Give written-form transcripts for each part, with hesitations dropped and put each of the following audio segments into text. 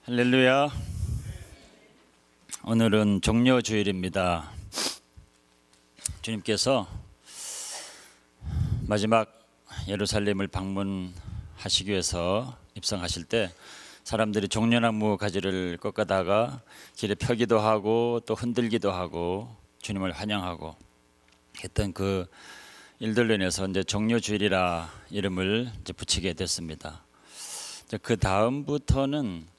할렐루야. 오늘은 종려주일입니다. 주님께서 마지막 예루살렘을 방문하시기 위해서 입성하실 때 사람들이 종려나무 가지를 꺾어다가 길에 펴기도 하고 또 흔들기도 하고 주님을 환영하고 했던 그 일들로 인해서 이제 종려주일이라 이름을 이제 붙이게 됐습니다. 그 다음부터는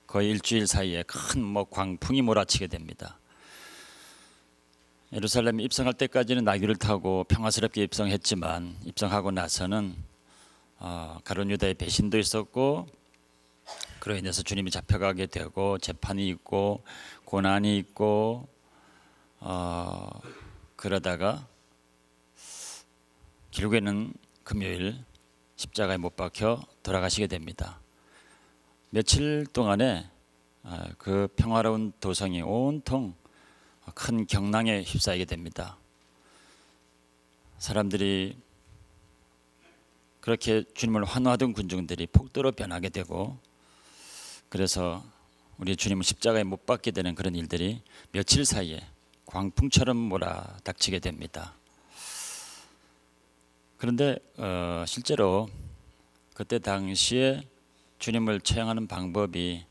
거의 일주일 사이에 큰 광풍이 몰아치게 됩니다. 예루살렘에 입성할 때까지는 나귀를 타고 평화스럽게 입성했지만 입성하고 나서는 가룟 유다의 배신도 있었고 그로 인해서 주님이 잡혀가게 되고 재판이 있고 고난이 있고 그러다가 결국에는 금요일 십자가에 못 박혀 돌아가시게 됩니다. 며칠 동안에 그 평화로운 도성이 온통 큰 경랑에 휩싸이게 됩니다. 사람들이 그렇게 주님을 환호하던 군중들이 폭도로 변하게 되고 그래서 우리 주님은 십자가에 못 박게 되는 그런 일들이 며칠 사이에 광풍처럼 몰아닥치게 됩니다. 그런데 실제로 그때 당시에 주님을 처형하는 방법이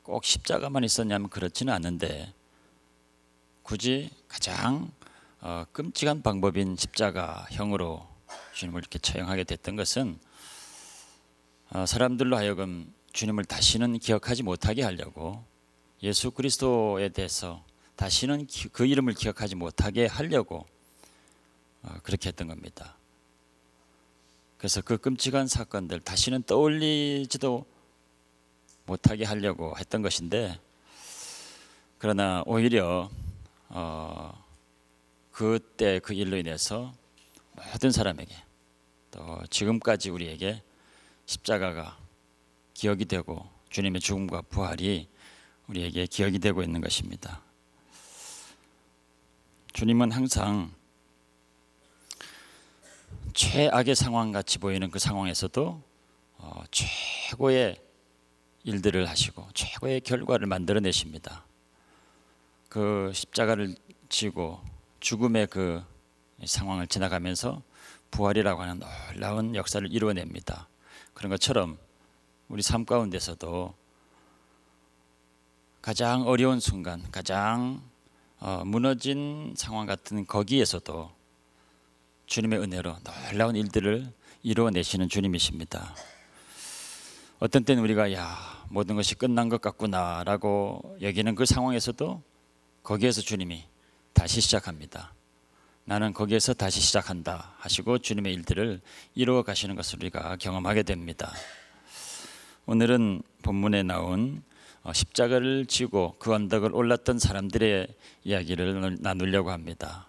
꼭 십자가만 있었냐면 그렇지는 않은데 굳이 가장 끔찍한 방법인 십자가형으로 주님을 이렇게 처형하게 됐던 것은 사람들로 하여금 주님을 다시는 기억하지 못하게 하려고 예수 그리스도에 대해서 다시는 그 이름을 기억하지 못하게 하려고 그렇게 했던 겁니다. 그래서 그 끔찍한 사건들 다시는 떠올리지도 못하게 하려고 했던 것인데 그러나 오히려 그때 그 일로 인해서 모든 사람에게 또 지금까지 우리에게 십자가가 기억이 되고 주님의 죽음과 부활이 우리에게 기억이 되고 있는 것입니다. 주님은 항상 최악의 상황같이 보이는 그 상황에서도 최고의 일들을 하시고 최고의 결과를 만들어내십니다. 그 십자가를 지고 죽음의 그 상황을 지나가면서 부활이라고 하는 놀라운 역사를 이루어냅니다. 그런 것처럼 우리 삶 가운데서도 가장 어려운 순간, 가장 무너진 상황 같은 거기에서도 주님의 은혜로 놀라운 일들을 이루어내시는 주님이십니다. 어떤 때는 우리가 모든 것이 끝난 것 같구나 라고 여기는 그 상황에서도 거기에서 주님이 다시 시작합니다. 나는 거기에서 다시 시작한다 하시고 주님의 일들을 이루어 가시는 것을 우리가 경험하게 됩니다. 오늘은 본문에 나온 십자가를 지고 그 언덕을 올랐던 사람들의 이야기를 나누려고 합니다.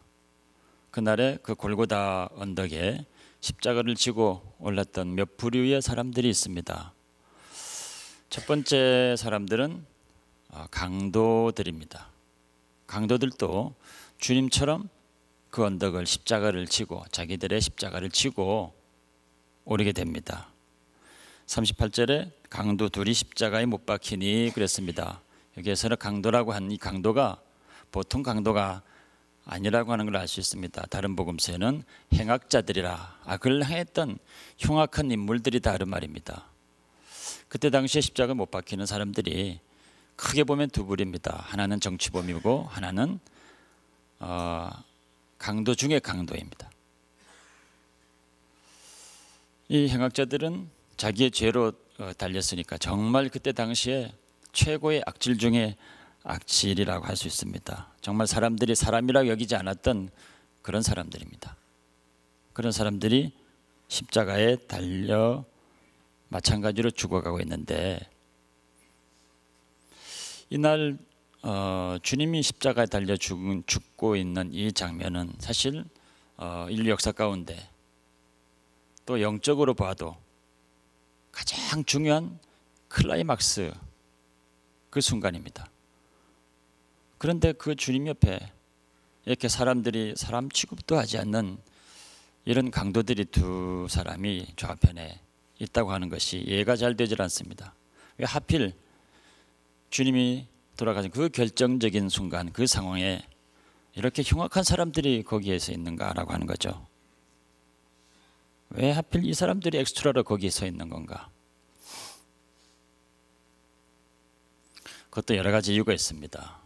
그날에 그 골고다 언덕에 십자가를 지고 올랐던 몇 부류의 사람들이 있습니다. 첫 번째 사람들은 강도들입니다. 강도들도 주님처럼 그 언덕을 십자가를 지고 자기들의 십자가를 지고 오르게 됩니다. 38절에 강도 둘이 십자가에 못 박히니 그랬습니다. 여기에서는 강도라고 한 이 강도가 보통 강도가 아니라고 하는 걸 알 수 있습니다. 다른 복음서에는 행악자들이라 악을 행했던 흉악한 인물들이다 이런 말입니다. 그때 당시에 십자가 못 박히는 사람들이 크게 보면 두 부류입니다. 하나는 정치범이고 하나는 강도 중에 강도입니다. 이 행악자들은 자기의 죄로 달렸으니까 정말 그때 당시에 최고의 악질 중에 악질이라고 할 수 있습니다. 정말 사람들이 사람이라고 여기지 않았던 그런 사람들입니다. 그런 사람들이 십자가에 달려 마찬가지로 죽어가고 있는데 이날 주님이 십자가에 달려 죽고 있는 이 장면은 사실 인류 역사 가운데 또 영적으로 봐도 가장 중요한 클라이막스 그 순간입니다. 그런데 그 주님 옆에 이렇게 사람들이 사람 취급도 하지 않는 이런 강도들이 두 사람이 좌편에 있다고 하는 것이 이해가 잘 되질 않습니다. 왜 하필 주님이 돌아가신 그 결정적인 순간, 그 상황에 이렇게 흉악한 사람들이 거기에서 있는가라고 하는 거죠. 왜 하필 이 사람들이 엑스트라로 거기에 서 있는 건가? 그것도 여러 가지 이유가 있습니다.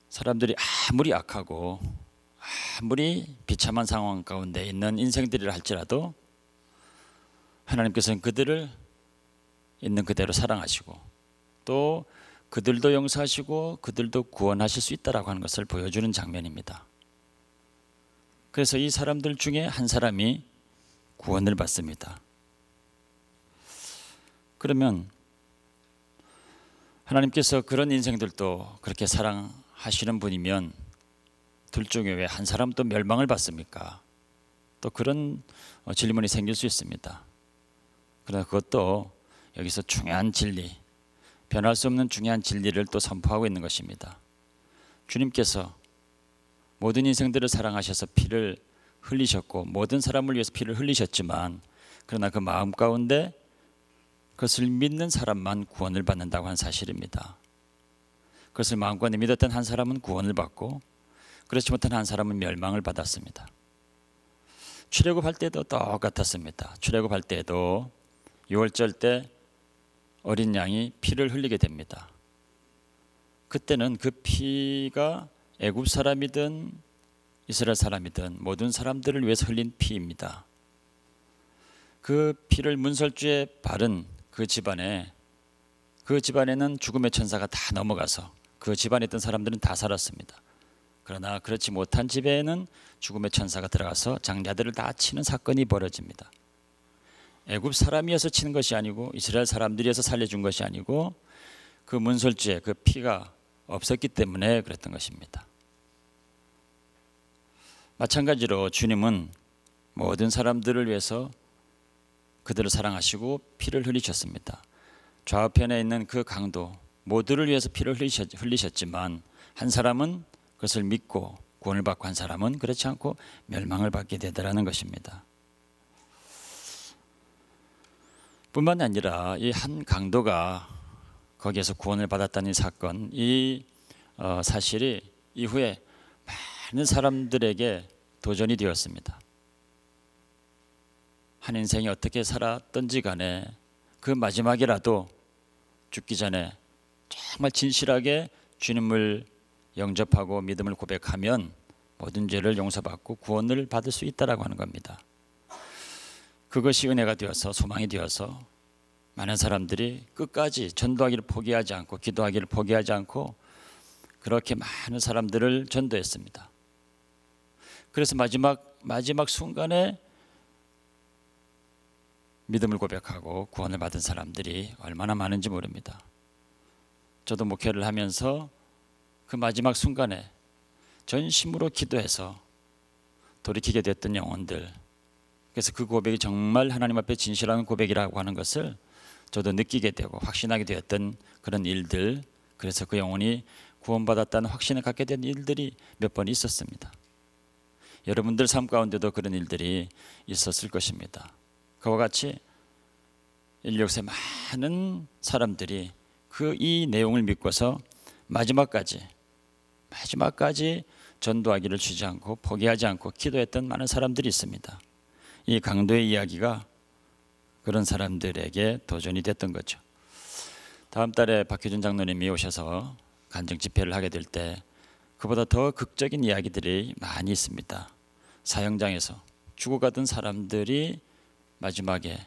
사람들이 아무리 악하고 아무리 비참한 상황 가운데 있는 인생들이라 할지라도 하나님께서는 그들을 있는 그대로 사랑하시고 또 그들도 용서하시고 그들도 구원하실 수 있다라고 하는 것을 보여주는 장면입니다. 그래서 이 사람들 중에 한 사람이 구원을 받습니다. 그러면 하나님께서 그런 인생들도 그렇게 사랑하시는 분이면 둘 중에 왜 한 사람도 멸망을 받습니까? 또 그런 질문이 생길 수 있습니다. 그러나 그것도 여기서 중요한 진리, 변할 수 없는 중요한 진리를 또 선포하고 있는 것입니다. 주님께서 모든 인생들을 사랑하셔서 피를 흘리셨고 모든 사람을 위해서 피를 흘리셨지만 그러나 그 마음 가운데 그것을 믿는 사람만 구원을 받는다고 하는 사실입니다. 그것을 마음가운데 믿었던 한 사람은 구원을 받고 그렇지 못한 한 사람은 멸망을 받았습니다. 출애굽할 때도 똑같았습니다. 출애굽할 때도 6월절 때 어린 양이 피를 흘리게 됩니다. 그때는 그 피가 애굽 사람이든 이스라엘 사람이든 모든 사람들을 위해서 흘린 피입니다. 그 피를 문설주에 바른 그 집안에는 죽음의 천사가 다 넘어가서 그 집안에 있던 사람들은 다 살았습니다. 그러나 그렇지 못한 집에는 죽음의 천사가 들어가서 장자들을 다 치는 사건이 벌어집니다. 애굽 사람이어서 치는 것이 아니고 이스라엘 사람들이어서 살려준 것이 아니고 그 문설주에 그 피가 없었기 때문에 그랬던 것입니다. 마찬가지로 주님은 모든 사람들을 위해서 그들을 사랑하시고 피를 흘리셨습니다. 좌우편에 있는 그 강도 모두를 위해서 피를 흘리셨지만 한 사람은 그것을 믿고 구원을 받고 한 사람은 그렇지 않고 멸망을 받게 되더라는 것입니다. 뿐만 아니라 이 한 강도가 거기에서 구원을 받았다는 사건, 이 사실이 이후에 많은 사람들에게 도전이 되었습니다. 한 인생이 어떻게 살았던지 간에 그 마지막이라도 죽기 전에 정말 진실하게 주님을 영접하고 믿음을 고백하면 모든 죄를 용서받고 구원을 받을 수 있다라고 하는 겁니다. 그것이 은혜가 되어서 소망이 되어서 많은 사람들이 끝까지 전도하기를 포기하지 않고 기도하기를 포기하지 않고 그렇게 많은 사람들을 전도했습니다. 그래서 마지막 순간에 믿음을 고백하고 구원을 받은 사람들이 얼마나 많은지 모릅니다. 저도 목회를 하면서 그 마지막 순간에 전심으로 기도해서 돌이키게 됐던 영혼들, 그래서 그 고백이 정말 하나님 앞에 진실한 고백이라고 하는 것을 저도 느끼게 되고 확신하게 되었던 그런 일들, 그래서 그 영혼이 구원받았다는 확신을 갖게 된 일들이 몇 번 있었습니다. 여러분들 삶 가운데도 그런 일들이 있었을 것입니다. 그와 같이 인류 역사에 많은 사람들이 이 내용을 믿고서 마지막까지 전도하기를 쉬지 않고 포기하지 않고 기도했던 많은 사람들이 있습니다. 이 강도의 이야기가 그런 사람들에게 도전이 됐던 거죠. 다음 달에 박효준 장로님이 오셔서 간증 집회를 하게 될 때 그보다 더 극적인 이야기들이 많이 있습니다. 사형장에서 죽어가던 사람들이 마지막에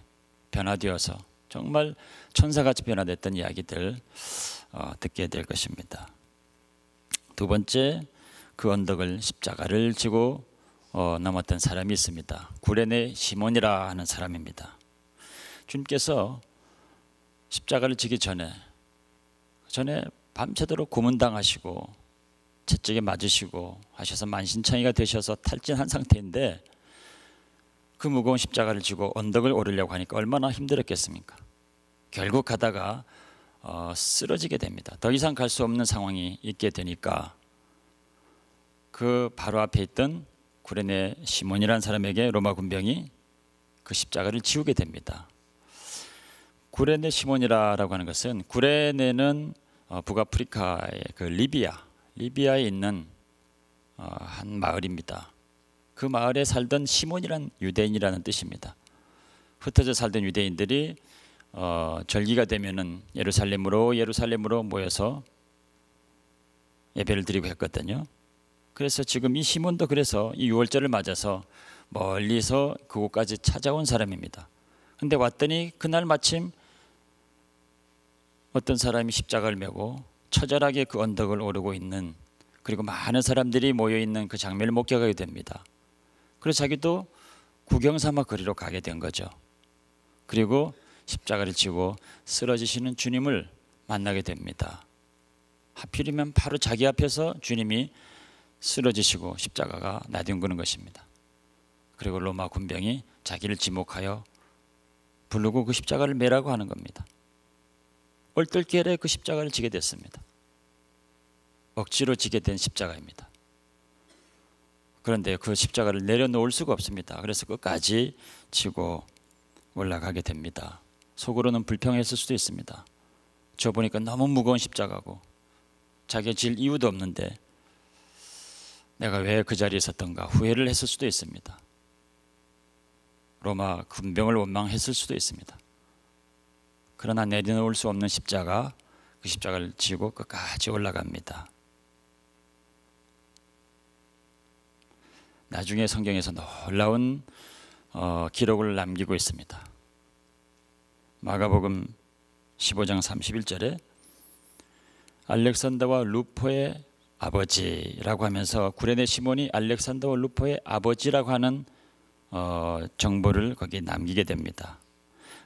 변화되어서 정말 천사같이 변화됐던 이야기들 듣게 될 것입니다. 두 번째, 그 언덕을 십자가를 지고 넘었던 사람이 있습니다. 구레네 시몬이라 하는 사람입니다. 주님께서 십자가를 지기 전에 밤새도록 고문당하시고 채찍에 맞으시고 하셔서 만신창이가 되셔서 탈진한 상태인데 그 무거운 십자가를 지고 언덕을 오르려고 하니까 얼마나 힘들었겠습니까? 결국 가다가 쓰러지게 됩니다. 더 이상 갈 수 없는 상황이 있게 되니까 그 바로 앞에 있던 구레네 시몬이라는 사람에게 로마 군병이 그 십자가를 지우게 됩니다. 구레네 시몬이라고 하는 것은, 구레네는 북아프리카의 그 리비아에 있는 한 마을입니다. 그 마을에 살던 시몬이란 유대인이라는 뜻입니다. 흩어져 살던 유대인들이 절기가 되면은 예루살렘으로 모여서 예배를 드리고 했거든요. 그래서 지금 이 시몬도 그래서 이 유월절을 맞아서 멀리서 그곳까지 찾아온 사람입니다. 근데 왔더니 그날 마침 어떤 사람이 십자가를 메고 처절하게 그 언덕을 오르고 있는, 그리고 많은 사람들이 모여있는 그 장면을 목격하게 됩니다. 그래서 자기도 구경 삼아 거리로 가게 된 거죠. 그리고 십자가를 지고 쓰러지시는 주님을 만나게 됩니다. 하필이면 바로 자기 앞에서 주님이 쓰러지시고 십자가가 나뒹구는 것입니다. 그리고 로마 군병이 자기를 지목하여 부르고 그 십자가를 매라고 하는 겁니다. 얼떨결에 그 십자가를 지게 됐습니다. 억지로 지게 된 십자가입니다. 그런데 그 십자가를 내려놓을 수가 없습니다. 그래서 끝까지 지고 올라가게 됩니다. 속으로는 불평했을 수도 있습니다. 저 보니까 너무 무거운 십자가고 자기가 질 이유도 없는데 내가 왜 그 자리에 있었던가 후회를 했을 수도 있습니다. 로마 군병을 원망했을 수도 있습니다. 그러나 내려놓을 수 없는 십자가, 그 십자가를 지고 끝까지 올라갑니다. 나중에 성경에서 놀라운 기록을 남기고 있습니다. 마가복음 15장 31절에 알렉산더와 루포의 아버지라고 하면서 구레네 시몬이 알렉산더와 루포의 아버지라고 하는 정보를 거기에 남기게 됩니다.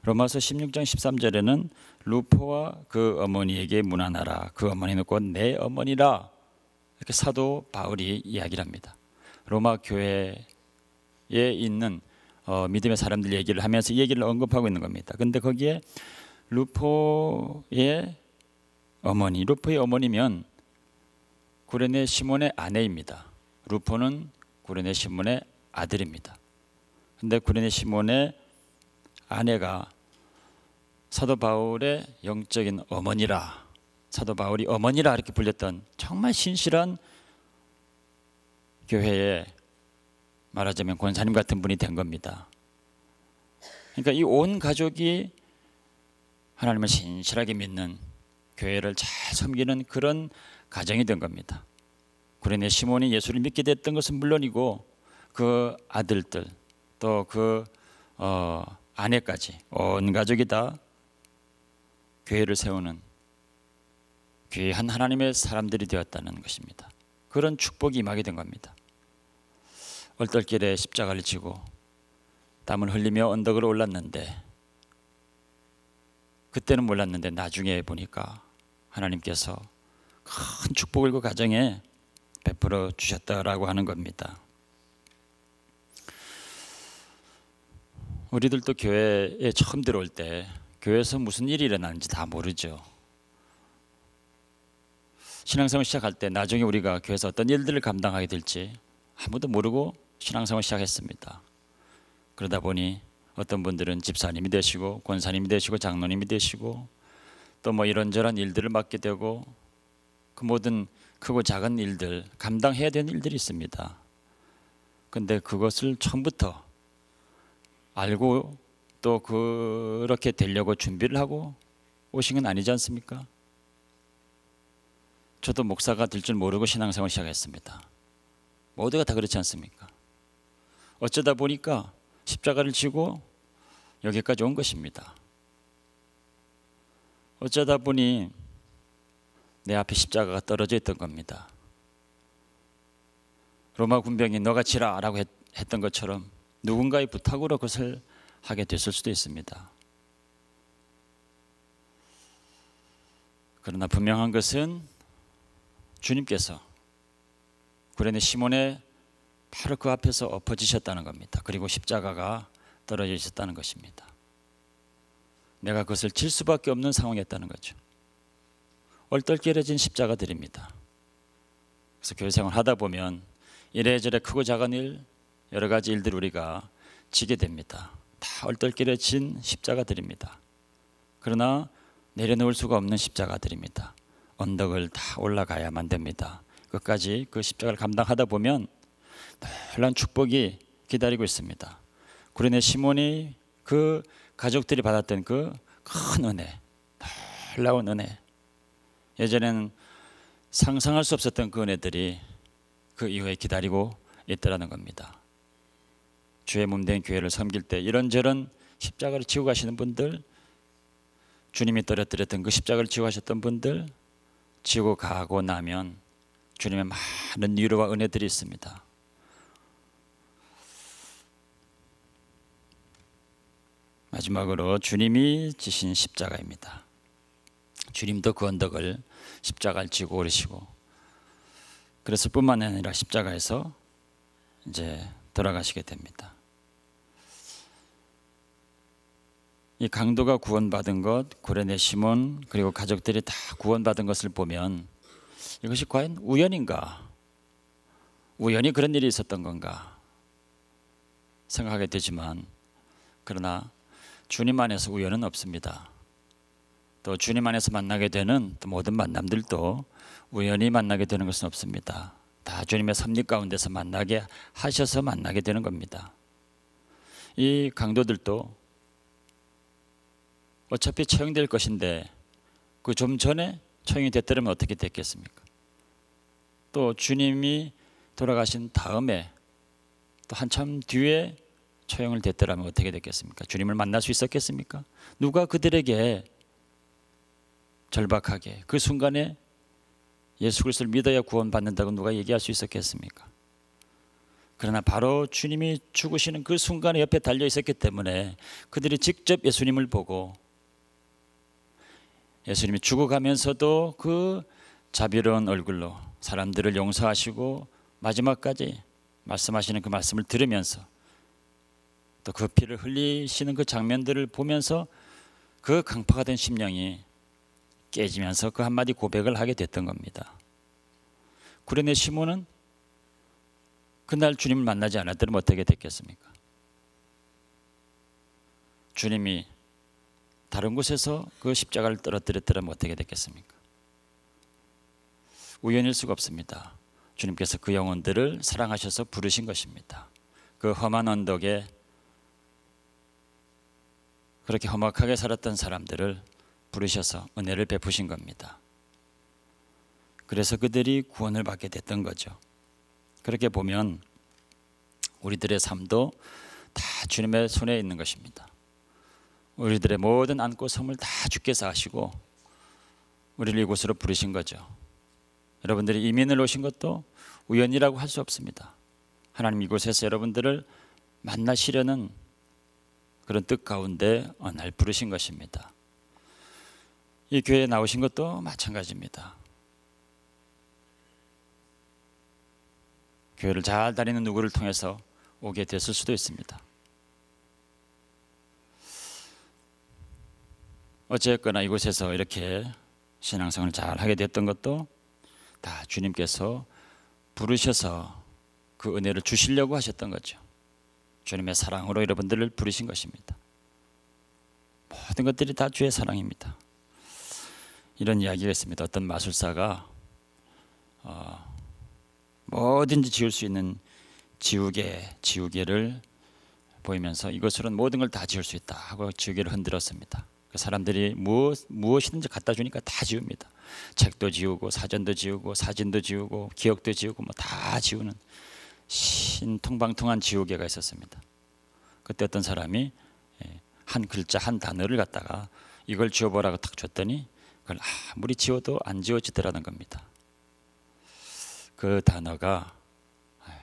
로마서 16장 13절에는 루포와 그 어머니에게 문안하라, 그 어머니는 곧 내 어머니라, 이렇게 사도 바울이 이야기를 합니다. 로마 교회에 있는 믿음의 사람들 얘기를 하면서 이 얘기를 언급하고 있는 겁니다. 근데 거기에 루포의 어머니면 구레네 시몬의 아내입니다. 루포는 구레네 시몬의 아들입니다. 근데 구레네 시몬의 아내가 사도 바울의 영적인 어머니라, 사도 바울이 어머니라 이렇게 불렸던 정말 신실한 교회에 말하자면 권사님 같은 분이 된 겁니다. 그러니까 이 온 가족이 하나님을 신실하게 믿는, 교회를 잘 섬기는 그런 가정이 된 겁니다. 구레네 시몬이 예수를 믿게 됐던 것은 물론이고 그 아들들 또 그 아내까지 온 가족이 다 교회를 세우는 귀한 하나님의 사람들이 되었다는 것입니다. 그런 축복이 임하게 된 겁니다. 얼떨결에 십자가를 지고 땀을 흘리며 언덕을 올랐는데, 그때는 몰랐는데 나중에 보니까 하나님께서 큰 축복을 그 가정에 베풀어 주셨다라고 하는 겁니다. 우리들도 교회에 처음 들어올 때 교회에서 무슨 일이 일어나는지 다 모르죠. 신앙생활 시작할 때 나중에 우리가 교회에서 어떤 일들을 감당하게 될지 아무도 모르고 신앙생활 시작했습니다. 그러다 보니 어떤 분들은 집사님이 되시고 권사님이 되시고 장로님이 되시고 또 뭐 이런저런 일들을 맡게 되고, 그 모든 크고 작은 일들, 감당해야 되는 일들이 있습니다. 근데 그것을 처음부터 알고 또 그렇게 되려고 준비를 하고 오신 건 아니지 않습니까? 저도 목사가 될 줄 모르고 신앙생활 시작했습니다. 모두가 다 그렇지 않습니까? 어쩌다 보니까 십자가를 지고 여기까지 온 것입니다. 어쩌다 보니 내 앞에 십자가가 떨어져 있던 겁니다. 로마 군병이 너가 지라 라고 했던 것처럼 누군가의 부탁으로 그것을 하게 됐을 수도 있습니다. 그러나 분명한 것은 주님께서 구레네 시몬의 바로 그 앞에서 엎어지셨다는 겁니다. 그리고 십자가가 떨어져 있었다는 것입니다. 내가 그것을 질 수밖에 없는 상황이었다는 거죠. 얼떨결에진 십자가들입니다. 그래서 교회 생활 하다 보면 이래저래 크고 작은 일 여러 가지 일들 우리가 지게 됩니다. 다 얼떨결에진 십자가들입니다. 그러나 내려놓을 수가 없는 십자가들입니다. 언덕을 다 올라가야만 됩니다. 끝까지 그 십자가를 감당하다 보면 놀라운 축복이 기다리고 있습니다. 구레네 시몬이 그 가족들이 받았던 그 큰 은혜, 놀라운 은혜, 예전에는 상상할 수 없었던 그 은혜들이 그 이후에 기다리고 있더라는 겁니다. 주의 몸된 교회를 섬길 때 이런저런 십자가를 지고 가시는 분들, 주님이 떨어뜨렸던 그 십자가를 지고 가셨던 분들, 지고 가고 나면 주님의 많은 위로와 은혜들이 있습니다. 마지막으로 주님이 지신 십자가입니다. 주님도 그 언덕을 십자가를 지고 오르시고, 그래서 뿐만 아니라 십자가에서 이제 돌아가시게 됩니다. 이 강도가 구원받은 것, 구레네 시몬 그리고 가족들이 다 구원받은 것을 보면 이것이 과연 우연인가? 우연히 그런 일이 있었던 건가? 생각하게 되지만, 그러나 주님 안에서 우연은 없습니다. 또 주님 안에서 만나게 되는 또 모든 만남들도 우연히 만나게 되는 것은 없습니다. 다 주님의 섭리 가운데서 만나게 하셔서 만나게 되는 겁니다. 이 강도들도 어차피 처형될 것인데 그 좀 전에 처형이 됐더라면 어떻게 됐겠습니까? 또 주님이 돌아가신 다음에 또 한참 뒤에 처형을 됐더라면 어떻게 됐겠습니까? 주님을 만날 수 있었겠습니까? 누가 그들에게 절박하게 그 순간에 예수 그리스도를 믿어야 구원받는다고 누가 얘기할 수 있었겠습니까? 그러나 바로 주님이 죽으시는 그 순간에 옆에 달려 있었기 때문에 그들이 직접 예수님을 보고, 예수님이 죽어가면서도 그 자비로운 얼굴로 사람들을 용서하시고 마지막까지 말씀하시는 그 말씀을 들으면서 또 그 피를 흘리시는 그 장면들을 보면서 그 강파가 된 심령이 깨지면서 그 한마디 고백을 하게 됐던 겁니다. 구레네 시몬은 그날 주님을 만나지 않았더라면 어떻게 됐겠습니까? 주님이 다른 곳에서 그 십자가를 떨어뜨렸더라면 어떻게 됐겠습니까? 우연일 수가 없습니다. 주님께서 그 영혼들을 사랑하셔서 부르신 것입니다. 그 험한 언덕에 그렇게 험악하게 살았던 사람들을 부르셔서 은혜를 베푸신 겁니다. 그래서 그들이 구원을 받게 됐던 거죠. 그렇게 보면 우리들의 삶도 다 주님의 손에 있는 것입니다. 우리들의 모든 안고 섬을 다 주께서 하시고 우리를 이곳으로 부르신 거죠. 여러분들이 이민을 오신 것도 우연이라고 할 수 없습니다. 하나님 이곳에서 여러분들을 만나시려는 그런 뜻 가운데 날 부르신 것입니다. 이 교회에 나오신 것도 마찬가지입니다. 교회를 잘 다니는 누구를 통해서 오게 됐을 수도 있습니다. 어쨌거나 이곳에서 이렇게 신앙생활을 잘 하게 됐던 것도 다 주님께서 부르셔서 그 은혜를 주시려고 하셨던 거죠. 주님의 사랑으로 여러분들을 부르신 것입니다. 모든 것들이 다 주의 사랑입니다. 이런 이야기가 있습니다. 어떤 마술사가 뭐든지 지울 수 있는 지우개를 보이면서 이것으로는 모든 걸 다 지울 수 있다 하고 지우개를 흔들었습니다. 그 사람들이 무엇이든지 갖다 주니까 다 지웁니다. 책도 지우고 사전도 지우고 사진도 지우고 기억도 지우고 뭐 다 지우는 신통방통한 지우개가 있었습니다. 그때 어떤 사람이 한 글자 한 단어를 갖다가 이걸 지워보라고 탁 줬더니 그걸 아무리 지워도 안 지워지더라는 겁니다. 그 단어가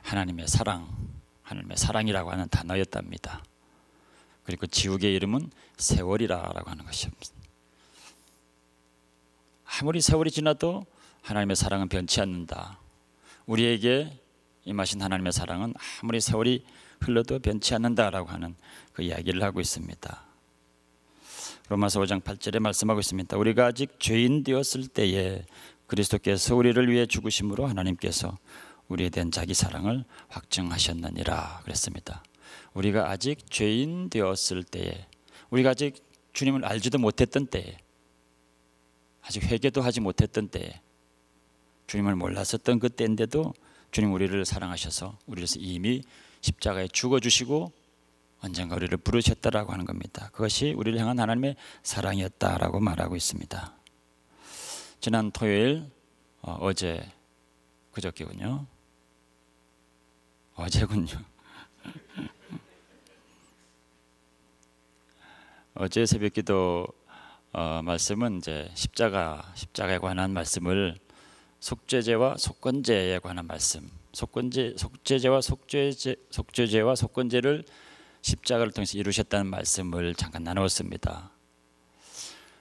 하나님의 사랑이라고 하는 단어였답니다. 그리고 지우개 이름은 세월이라고 하는 것입니다. 아무리 세월이 지나도 하나님의 사랑은 변치 않는다. 우리에게 임하신 하나님의 사랑은 아무리 세월이 흘러도 변치 않는다라고 하는 그 이야기를 하고 있습니다. 로마서 5장 8절에 말씀하고 있습니다. 우리가 아직 죄인 되었을 때에 그리스도께서 우리를 위해 죽으심으로 하나님께서 우리에 대한 자기 사랑을 확증하셨느니라 그랬습니다. 우리가 아직 죄인 되었을 때에, 우리가 아직 주님을 알지도 못했던 때에, 아직 회개도 하지 못했던 때에, 주님을 몰랐었던 그 때인데도 주님 우리를 사랑하셔서 우리를 이미 십자가에 죽어주시고 언젠가 우리를 부르셨다라고 하는 겁니다. 그것이 우리를 향한 하나님의 사랑이었다라고 말하고 있습니다. 지난 토요일, 그저께군요. 어제군요. 어제 새벽기도 말씀은 이제 십자가에 관한 말씀을 속죄제와 속건제에 관한 말씀, 속죄제와 속건제를 십자가를 통해서 이루셨다는 말씀을 잠깐 나누었습니다.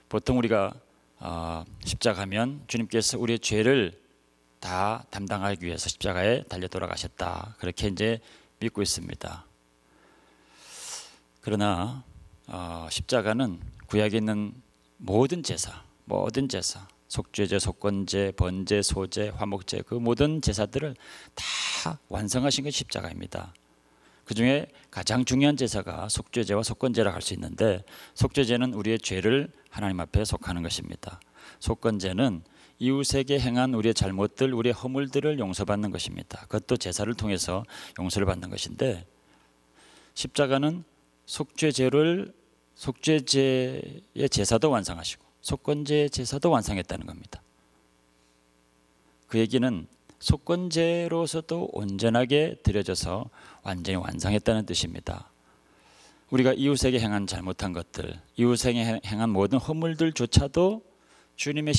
보통 우리가 십자가면 주님께서 우리의 죄를 다 담당하기 위해서 십자가에 달려 돌아가셨다, 그렇게 이제 믿고 있습니다. 그러나 십자가는 구약에 있는 모든 제사, 속죄제, 속건제, 번제, 소제, 화목제, 그 모든 제사들을 다 완성하신 것이 십자가입니다. 그 중에 가장 중요한 제사가 속죄제와 속건제라고 할 수 있는데, 속죄제는 우리의 죄를 하나님 앞에 속하는 것입니다. 속건제는 이웃에게 행한 우리의 잘못들, 우리의 허물들을 용서받는 것입니다. 그것도 제사를 통해서 용서를 받는 것인데, 십자가는 속죄제의 제사도 완성하시고 속건제의 제사도 완성했다는 겁니다. 그 얘기는 속건제로서도 온전하게 드려져서 완전히 완성했다는 뜻입니다. 우리가 이웃에게 행한 잘못한 것들, 이웃에게 행한 모든 허물들조차도 주님의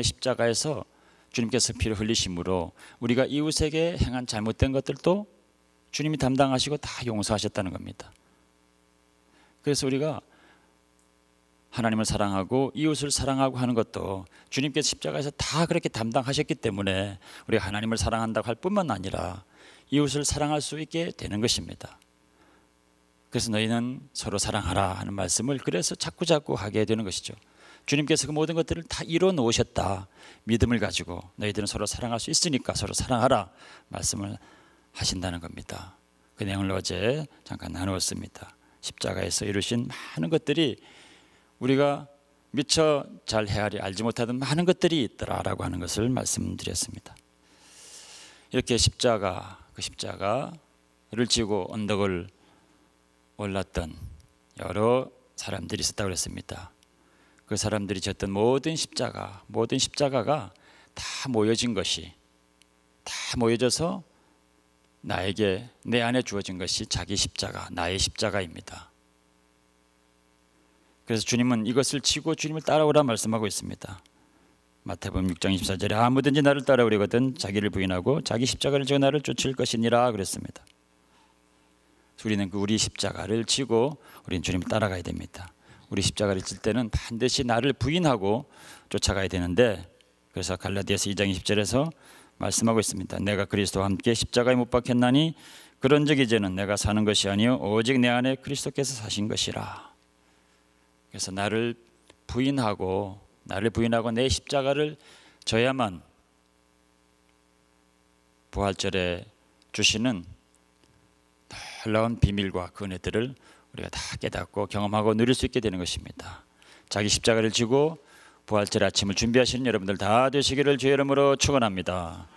십자가에서 주님께서 피를 흘리심으로 우리가 이웃에게 행한 잘못된 것들도 주님이 담당하시고 다 용서하셨다는 겁니다. 그래서 우리가 하나님을 사랑하고 이웃을 사랑하고 하는 것도 주님께서 십자가에서 다 그렇게 담당하셨기 때문에 우리가 하나님을 사랑한다고 할 뿐만 아니라 이웃을 사랑할 수 있게 되는 것입니다. 그래서 너희는 서로 사랑하라 하는 말씀을 그래서 자꾸 하게 되는 것이죠. 주님께서 그 모든 것들을 다 이루어 놓으셨다, 믿음을 가지고 너희들은 서로 사랑할 수 있으니까 서로 사랑하라 말씀을 하신다는 겁니다. 그 내용을 어제 잠깐 나누었습니다. 십자가에서 이루신 많은 것들이 우리가 미처 잘 헤아리 알지 못하던 많은 것들이 있더라라고 하는 것을 말씀드렸습니다. 이렇게 그 십자가를 지고 언덕을 올랐던 여러 사람들이 있었다고 그랬습니다. 그 사람들이 졌던 모든 십자가가 다 모여져서 내 안에 주어진 것이 자기 십자가, 나의 십자가입니다. 그래서 주님은 이것을 지고 주님을 따라오라 말씀하고 있습니다. 마태복음 6장 24절에 아무든지 나를 따라오려거든 자기를 부인하고 자기 십자가를 지고 나를 쫓을 것이니라 그랬습니다. 우리는 우리 십자가를 지고 우리는 주님을 따라가야 됩니다. 우리 십자가를 질 때는 반드시 나를 부인하고 쫓아가야 되는데, 그래서 갈라디아서 2장 20절에서 말씀하고 있습니다. 내가 그리스도와 함께 십자가에 못 박혔나니 그런즉 이제는 내가 사는 것이 아니요 오직 내 안에 그리스도께서 사신 것이라. 그래서 나를 부인하고 내 십자가를 져야만 부활절에 주시는 놀라운 비밀과 그 은혜들을 우리가 다 깨닫고 경험하고 누릴 수 있게 되는 것입니다. 자기 십자가를 지고 부활절 아침을 준비하시는 여러분들 다 되시기를 주의 이름으로 축원합니다.